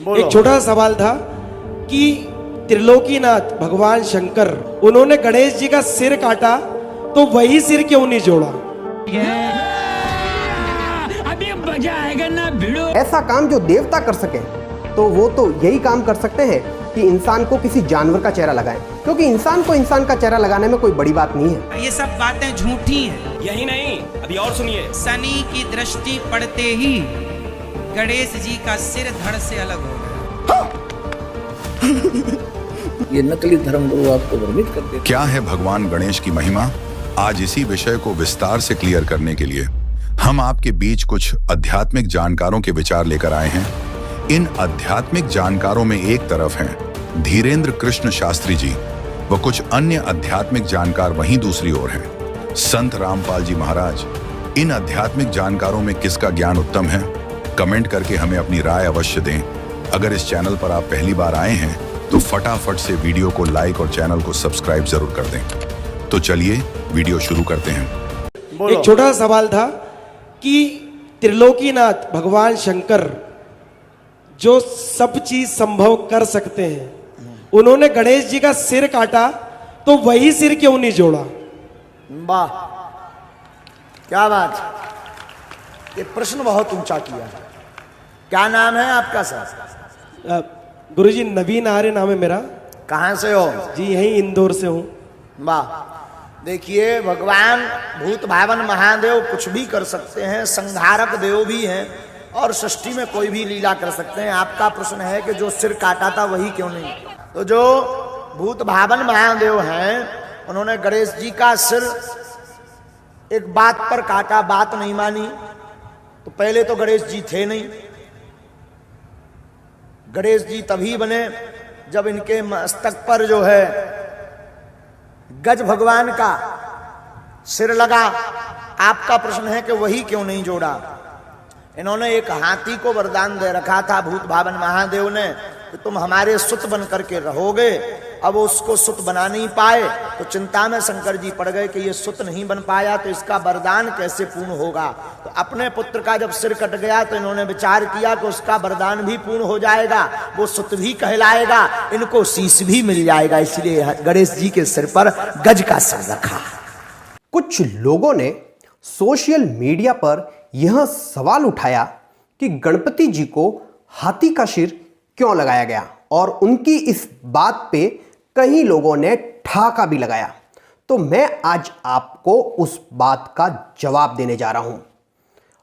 एक छोटा सा सवाल था कि त्रिलोकीनाथ भगवान शंकर उन्होंने गणेश जी का सिर काटा तो वही सिर क्यों नहीं जोड़ा? अभी मजा आएगा ना भिड़ो। ऐसा काम जो देवता कर सके तो वो तो यही काम कर सकते हैं कि इंसान को किसी जानवर का चेहरा लगाएं, क्योंकि इंसान को इंसान का चेहरा लगाने में कोई बड़ी बात नहीं है। ये सब बातें झूठी हैं। यही नहीं, अभी और सुनिए। शनि की दृष्टि पड़ते ही गणेश जी का सिर धड़ से अलग हो गया। ये नकली धर्मगुरु आपको भ्रमित कर देते। क्या है भगवान गणेश की महिमा? आज इसी विषय को विस्तार से क्लियर करने के लिए हम आपके बीच कुछ आध्यात्मिक जानकारों के विचार लेकर आए हैं। इन आध्यात्मिक जानकारों में एक तरफ हैं धीरेन्द्र कृष्ण शास्त्री जी व कुछ अन्य आध्यात्मिक जानकार वहीं दूसरी ओर हैं संत रामपाल जी महाराज। इन आध्यात्मिक जानकारों में किसका ज्ञान उत्तम है? कमेंट करके हमें अपनी राय अवश्य दें। अगर इस चैनल पर आप पहली बार आए हैं तो फटाफट से वीडियो को लाइक और चैनल को सब्सक्राइब जरूर कर दें। तो चलिए वीडियो शुरू करते हैं। एक छोटा सा सवाल था कि त्रिलोकीनाथ भगवान शंकर जो सब चीज संभव कर सकते हैं, उन्होंने गणेश जी का सिर काटा तो वही सिर क्यों नहीं जोड़ा? वाह, क्या बात! ये प्रश्न बहुत ऊंचा किया है। क्या नाम है आपका सर? गुरुजी नवीन आर्य नाम है मेरा। कहाँ से हो? जी यहीं इंदौर से हूँ। वाह, देखिए भगवान भूत भावन महादेव कुछ भी कर सकते हैं, संहारक देव भी हैं और सृष्टि में कोई भी लीला कर सकते हैं। आपका प्रश्न है कि जो सिर काटा था वही क्यों नहीं? तो जो भूत भावन महादेव हैं उन्होंने गणेश जी का सिर एक बात पर काटा, बात नहीं मानी। तो पहले तो गणेश जी थे नहीं। गणेश जी तभी बने जब इनके मस्तक पर जो है गज भगवान का सिर लगा। आपका प्रश्न है कि वही क्यों नहीं जोड़ा? इन्होंने एक हाथी को वरदान दे रखा था भूत भावन महादेव ने कि तुम हमारे सुत बन करके रहोगे। अब उसको सुत बना नहीं पाए तो चिंता में शंकर जी पड़ गए कि ये सुत नहीं बन पाया तो इसका वरदान कैसे पूर्ण होगा। तो अपने पुत्र का जब सिर कट गया तो इन्होंने विचार किया कि उसका वरदान भी पूर्ण हो जाएगा, वो सुत भी कहलाएगा, इनको शीश भी मिल जाएगा। इसलिए गणेश जी के सिर पर गज का सिर रखा। कुछ लोगों ने सोशल मीडिया पर यह सवाल उठाया कि गणपति जी को हाथी का सिर क्यों लगाया गया, और उनकी इस बात पे कई लोगों ने ठाका भी लगाया। तो मैं आज आपको उस बात का जवाब देने जा रहा हूं,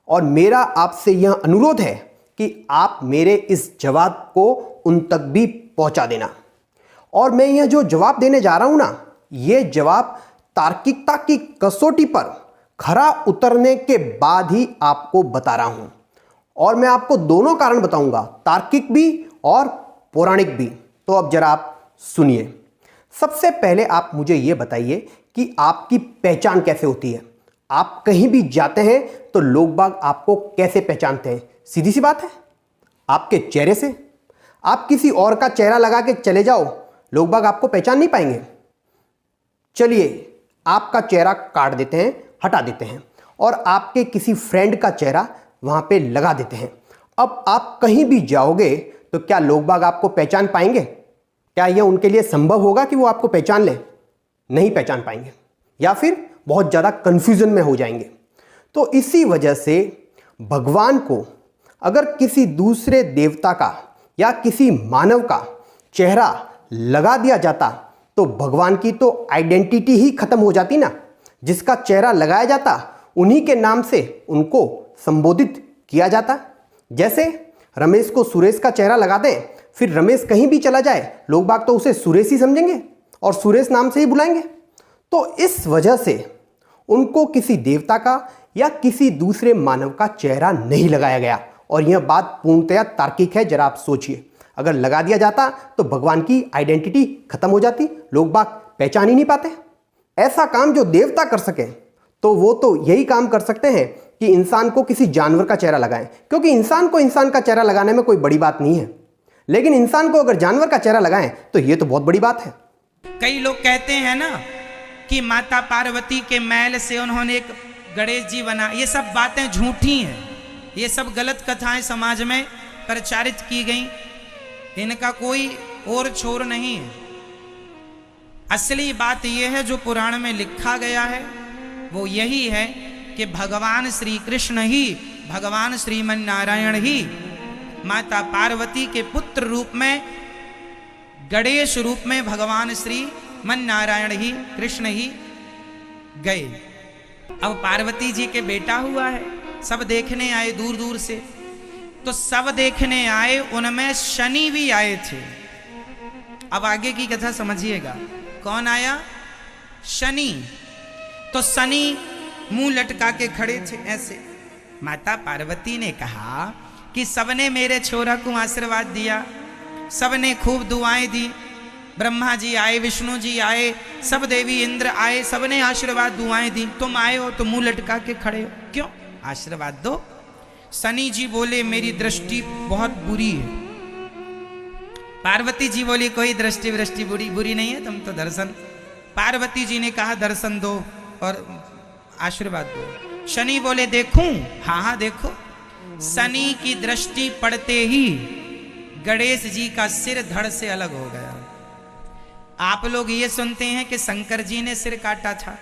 और मेरा आपसे यह अनुरोध है कि आप मेरे इस जवाब को उन तक भी पहुंचा देना। और मैं यह जो जवाब देने जा रहा हूं ना, यह जवाब तार्किकता की कसौटी पर खरा उतरने के बाद ही आपको बता रहा हूं। और मैं आपको दोनों कारण बताऊंगा, तार्किक भी और पौराणिक भी। तो अब जरा आप सुनिए। सबसे पहले आप मुझे यह बताइए कि आपकी पहचान कैसे होती है? आप कहीं भी जाते हैं तो लोग बाग आपको कैसे पहचानते हैं? सीधी सी बात है, आपके चेहरे से। आप किसी और का चेहरा लगा के चले जाओ, लोग बाग आपको पहचान नहीं पाएंगे। चलिए आपका चेहरा काट देते हैं, हटा देते हैं, और आपके किसी फ्रेंड का चेहरा वहां पे लगा देते हैं। अब आप कहीं भी जाओगे तो क्या लोग बाग आपको पहचान पाएंगे? क्या यह उनके लिए संभव होगा कि वो आपको पहचान लें? नहीं पहचान पाएंगे, या फिर बहुत ज़्यादा कंफ्यूजन में हो जाएंगे। तो इसी वजह से भगवान को अगर किसी दूसरे देवता का या किसी मानव का चेहरा लगा दिया जाता तो भगवान की तो आइडेंटिटी ही खत्म हो जाती ना। जिसका चेहरा लगाया जाता उन्हीं के नाम से उनको संबोधित किया जाता। जैसे रमेश को सुरेश का चेहरा लगा दें, फिर रमेश कहीं भी चला जाए लोग बाग तो उसे सुरेश ही समझेंगे और सुरेश नाम से ही बुलाएंगे। तो इस वजह से उनको किसी देवता का या किसी दूसरे मानव का चेहरा नहीं लगाया गया। और यह बात पूर्णतया तार्किक है। जरा आप सोचिए, अगर लगा दिया जाता तो भगवान की आइडेंटिटी खत्म हो जाती, लोग बाग पहचान ही नहीं पाते। ऐसा काम जो देवता कर सके तो वो तो यही काम कर सकते हैं कि इंसान को किसी जानवर का चेहरा लगाएं, क्योंकि इंसान को इंसान का चेहरा लगाने में कोई बड़ी बात नहीं है। लेकिन इंसान को अगर जानवर का चेहरा लगाएं तो ये तो बहुत बड़ी बात है। कई लोग कहते हैं ना कि माता पार्वती के मैल से उन्होंने एक गणेश जी बना। ये सब बातें झूठी हैं। ये सब गलत कथाएं समाज में प्रचारित की गई। इनका कोई और छोर नहीं है। असली बात यह है जो पुराण में लिखा गया है वो यही है कि भगवान श्री कृष्ण ही, भगवान श्रीमन नारायण ही माता पार्वती के पुत्र रूप में, गणेश रूप में भगवान श्री मन नारायण ही, कृष्ण ही गए। अब पार्वती जी के बेटा हुआ है, सब देखने आए दूर दूर से। तो सब देखने आए, उनमें शनि भी आए थे। अब आगे की कथा समझिएगा। कौन आया? शनि। तो शनि मुंह लटका के खड़े थे ऐसे। माता पार्वती ने कहा कि सबने मेरे छोरा को आशीर्वाद दिया, सबने खूब दुआएं दी। ब्रह्मा जी आए, विष्णु जी आए, सब देवी इंद्र आए, सबने आशीर्वाद दुआएं दी। तुम आए हो तो मुंह लटका के खड़े हो, क्यों? आशीर्वाद दो। शनि जी बोले मेरी दृष्टि बहुत बुरी है। पार्वती जी बोली कोई दृष्टि वृष्टि बुरी नहीं है, तुम तो दर्शन। पार्वती जी ने कहा दर्शन दो और आशीर्वाद दो। शनि बोले देखूं? हाँ हाँ देखो। शनि की दृष्टि पड़ते ही गणेश जी का सिर धड़ से अलग हो गया। आप लोग ये सुनते हैं कि शंकर जी ने सिर काटा था।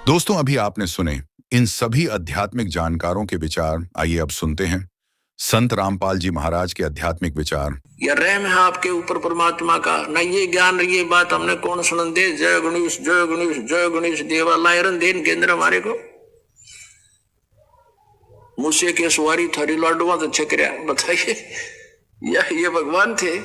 दोस्तों, अभी आपने सुने इन सभी आध्यात्मिक जानकारों के विचार। आइए अब सुनते हैं संत रामपाल जी महाराज के आध्यात्मिक विचार। या रहम है आपके ऊपर परमात्मा का, न ये ज्ञान ये बात हमने कौन सुन दे। जय गणेश जय गणेश जय गणेश देवा लायरन देन के अंदर हमारे को मुझसे के सवारी थारी लाडुआ तो छकरिया। बताइए ये भगवान थे।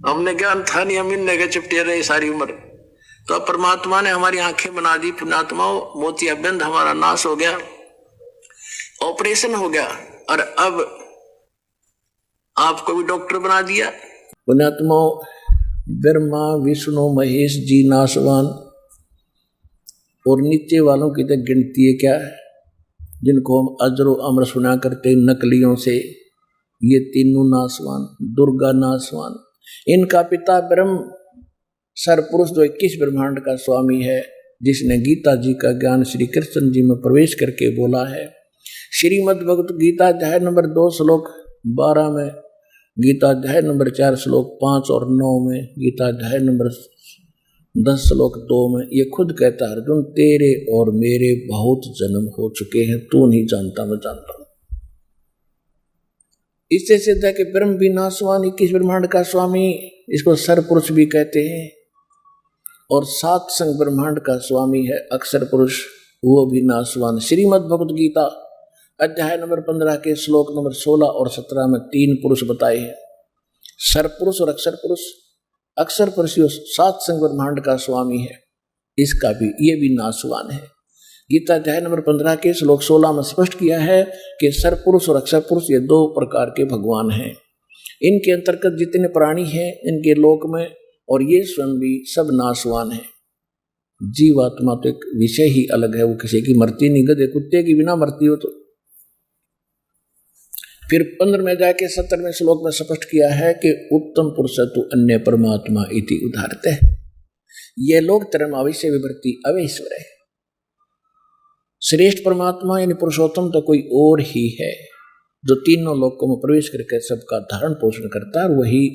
हमने ज्ञान था नहीं, हम इनने के चिपटे रहे सारी उम्र। तो अब परमात्मा ने हमारी आंखें बना दी। पुण्यात्माओं, मोतियाबिंद हमारा नाश हो गया, ऑपरेशन हो गया, और अब आपको भी डॉक्टर बना दिया। पुण्यात्माओं, ब्रह्मा विष्णु महेश जी नाशवान और नीचे वालों की तो गिनती है क्या, जिनको हम अजरो अमर सुना करते नकलियों से। ये तीनों नाशवान, दुर्गा नाशवान। इनका पिता ब्रह्म सरपुरुष जो 21 ब्रह्मांड का स्वामी है, जिसने गीता जी का ज्ञान श्री कृष्ण जी में प्रवेश करके बोला है। श्रीमद् भगवत गीता अध्याय नंबर 2 श्लोक 12 में, गीता अध्याय नंबर 4 श्लोक 5 और 9 में, गीता अध्याय नंबर 10 श्लोक 2 में ये खुद कहता है, अर्जुन तेरे और मेरे बहुत जन्म हो चुके हैं, तू नहीं जानता मैं जानता हूं। इससे सिद्ध है कि ब्रह्म भी नाशवान, 21 ब्रह्मांड का स्वामी, इसको सरपुरुष भी कहते हैं। और 7 संग ब्रह्मांड का स्वामी है अक्षर पुरुष, वो भी नाशवान। श्रीमद् भगवत गीता अध्याय नंबर 15 के श्लोक नंबर 16 और 17 में 3 पुरुष बताए हैं, सरपुरुष और अक्षर पुरुष। अक्षर पुरुष 7 संग ब्रह्मांड का स्वामी है, इसका भी ये भी नाशवान है। गीता अध्याय नंबर 15 के श्लोक 16 में स्पष्ट किया है कि सरपुरुष और अक्षर पुरुष ये 2 प्रकार के भगवान हैं। इनके अंतर्गत जितने प्राणी हैं इनके लोक में, और ये स्वयं भी सब नाशवान है। जीवात्मा तो एक विषय ही अलग है, वो किसी की मरती नहीं, गधे कुत्ते की बिना मरती हो तो। फिर 15 में जाके 17वें श्लोक में स्पष्ट किया है कि उत्तम पुरुष तु अन्य परमात्मा इति उदाहरते। ये लोग तरम अवश्य विभर्ति अवैश्वर है। श्रेष्ठ परमात्मा यानी पुरुषोत्तम तो कोई और ही है, जो तीनों लोकों में प्रवेश करके सबका धारण पोषण करता है। वही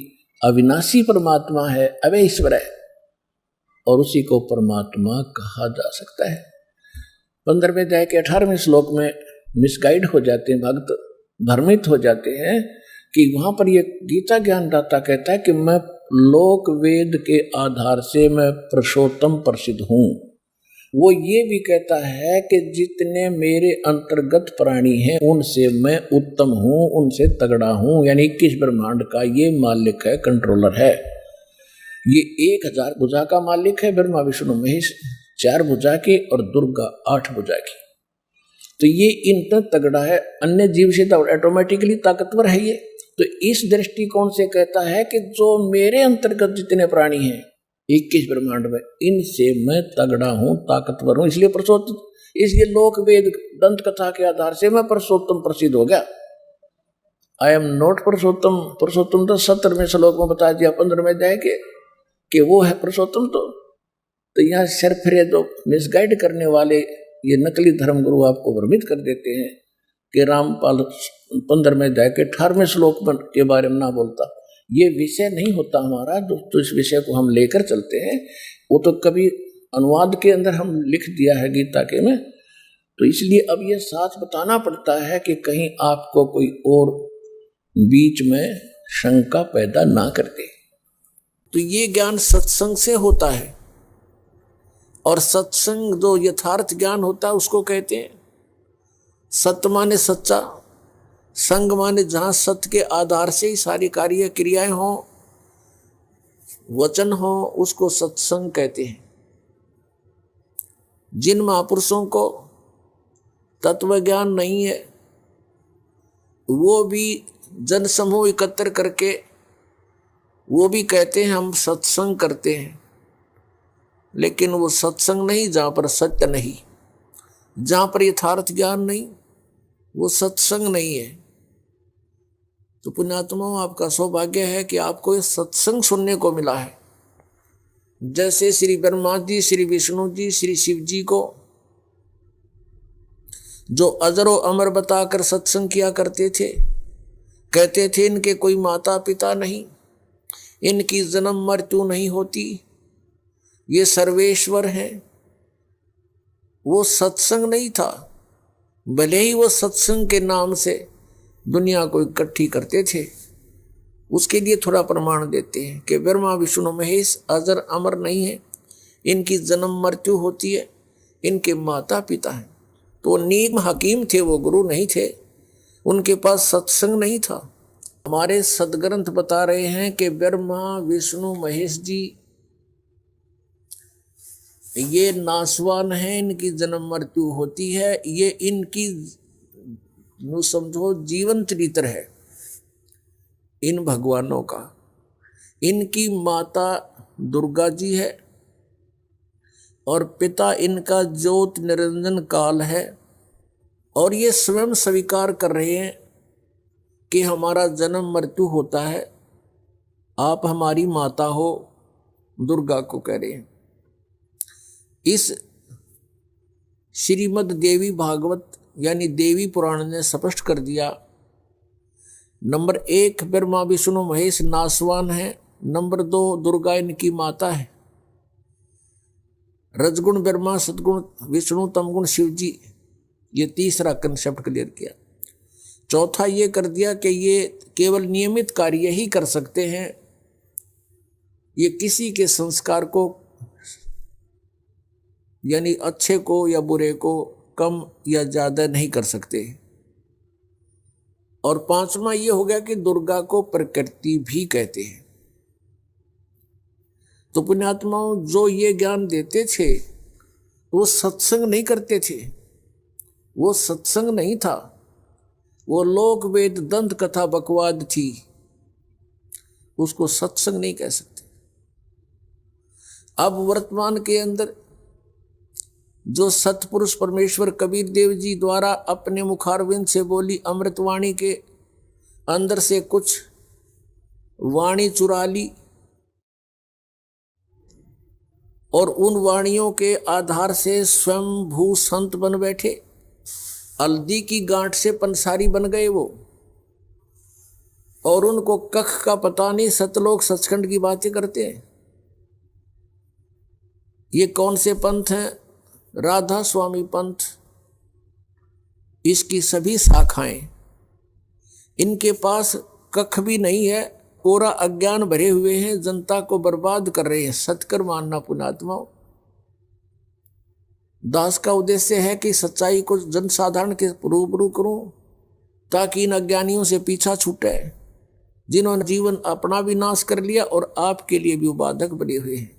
अविनाशी परमात्मा है, अवैश्वर है, और उसी को परमात्मा कहा जा सकता है। 15वें अध्याय के 18वें श्लोक में मिसगाइड हो जाते हैं भक्त, भ्रमित हो जाते हैं कि वहां पर ये गीता ज्ञानदाता कहता है कि मैं लोक वेद के आधार से मैं पुरुषोत्तम प्रसिद्ध हूं। वो ये भी कहता है कि जितने मेरे अंतर्गत प्राणी हैं उनसे मैं उत्तम हूं, उनसे तगड़ा हूं, यानी 21 ब्रह्मांड का ये मालिक है, कंट्रोलर है। ये 1000 भुजा का मालिक है, ब्रह्मा विष्णु महेश 4 भुजा के और दुर्गा 8 भुजा की। तो ये इतना तगड़ा है, अन्य जीव से तो ऑटोमेटिकली ताकतवर है ये। तो इस दृष्टिकोण से कहता है कि जो मेरे अंतर्गत जितने प्राणी हैं 21 ब्रह्मांड में, इनसे मैं तगड़ा हूं, ताकतवर हूं, इसलिए पुरुषोत्तम, इसलिए लोक वेद दंत कथा के आधार से मैं पुरुषोत्तम प्रसिद्ध हो गया। आई एम नॉट पुरुषोत्तम। पुरुषोत्तम तो 17वें श्लोक में बता दिया 15 में अध्याय के कि वो है पुरुषोत्तम। तो यहाँ सरफरे जो मिसगाइड करने वाले ये नकली धर्मगुरु आपको भ्रमित कर देते हैं कि रामपाल 15 में जाके 18वें श्लोक के बारे में ना बोलता। ये विषय नहीं होता हमारा, तो इस विषय को हम लेकर चलते हैं। वो तो कभी अनुवाद के अंदर हम लिख दिया है गीता के में, तो इसलिए अब ये साथ बताना पड़ता है कि कहीं आपको कोई और बीच में शंका पैदा ना कर दे। तो ये ज्ञान सत्संग से होता है, और सत्संग जो यथार्थ ज्ञान होता है उसको कहते हैं सत्य माने सच्चा, संग माने जहाँ सत्य के आधार से ही सारी कार्य क्रियाएं हों, वचन हो, उसको सत्संग कहते हैं। जिन महापुरुषों को तत्व ज्ञान नहीं है वो भी जन समूह एकत्र करके वो भी कहते हैं हम सत्संग करते हैं, लेकिन वो सत्संग नहीं जहाँ पर सत्य नहीं, जहाँ पर यथार्थ ज्ञान नहीं, वो सत्संग नहीं है। तो पुण्यात्माओं, आपका सौभाग्य है कि आपको ये सत्संग सुनने को मिला है। जैसे श्री ब्रह्मा जी, श्री विष्णु जी, श्री शिव जी को जो अजरो अमर बताकर सत्संग किया करते थे, कहते थे इनके कोई माता पिता नहीं, इनकी जन्म मृत्यु नहीं होती, ये सर्वेश्वर हैं। वो सत्संग नहीं था, भले ही वो सत्संग के नाम से दुनिया को इकट्ठी करते थे। उसके लिए थोड़ा प्रमाण देते हैं कि ब्रह्मा विष्णु महेश अजर अमर नहीं है, इनकी जन्म मृत्यु होती है, इनके माता पिता हैं। तो नीम हकीम थे, वो गुरु नहीं थे, उनके पास सत्संग नहीं था। हमारे सदग्रंथ बता रहे हैं कि ब्रह्मा विष्णु महेश जी ये नासवान हैं, इनकी जन्म मृत्यु होती है, ये इनकी समझो जीवन चरित्र है इन भगवानों का। इनकी माता दुर्गा जी है और पिता इनका ज्योत निरंजन काल है, और ये स्वयं स्वीकार कर रहे हैं कि हमारा जन्म मृत्यु होता है, आप हमारी माता हो, दुर्गा को कह रहे हैं। इस श्रीमद् देवी भागवत यानी देवी पुराण ने स्पष्ट कर दिया, नंबर 1 ब्रह्मा विष्णु महेश नासवान है, नंबर 2 दुर्गा इनकी माता है, रजगुण ब्रह्मा, सतगुण विष्णु, तमगुण शिव जी। ये तीसरा कंसेप्ट क्लियर किया। चौथा ये कर दिया कि ये केवल नियमित कार्य ही कर सकते हैं, ये किसी के संस्कार को यानी अच्छे को या बुरे को कम या ज़्यादा नहीं कर सकते। और पांचवा ये हो गया कि दुर्गा को प्रकृति भी कहते हैं। तो पुण्यात्माओं, जो ये ज्ञान देते थे वो सत्संग नहीं करते थे, वो सत्संग नहीं था, वो लोक वेद दंत कथा बकवाद थी, उसको सत्संग नहीं कह सकते। अब वर्तमान के अंदर जो सतपुरुष परमेश्वर कबीर देव जी द्वारा अपने मुखारविंद से बोली अमृतवाणी के अंदर से कुछ वाणी चुरा ली और उन वाणियों के आधार से स्वयं भू संत बन बैठे, हल्दी की गांठ से पंसारी बन गए वो, और उनको कख का पता नहीं, सतलोक सचखंड की बातें करते हैं। ये कौन से पंथ हैं? राधा स्वामी पंथ, इसकी सभी शाखाएं, इनके पास कख भी नहीं है, पूरा अज्ञान भरे हुए हैं, जनता को बर्बाद कर रहे हैं। सत्कर मानना पुण्यात्माओं, दास का उद्देश्य है कि सच्चाई को जनसाधारण के रूबरू करूं ताकि इन अज्ञानियों से पीछा छूटे जिन्होंने जीवन अपना भी नाश कर लिया और आपके लिए भी उबाधक बने हुए हैं।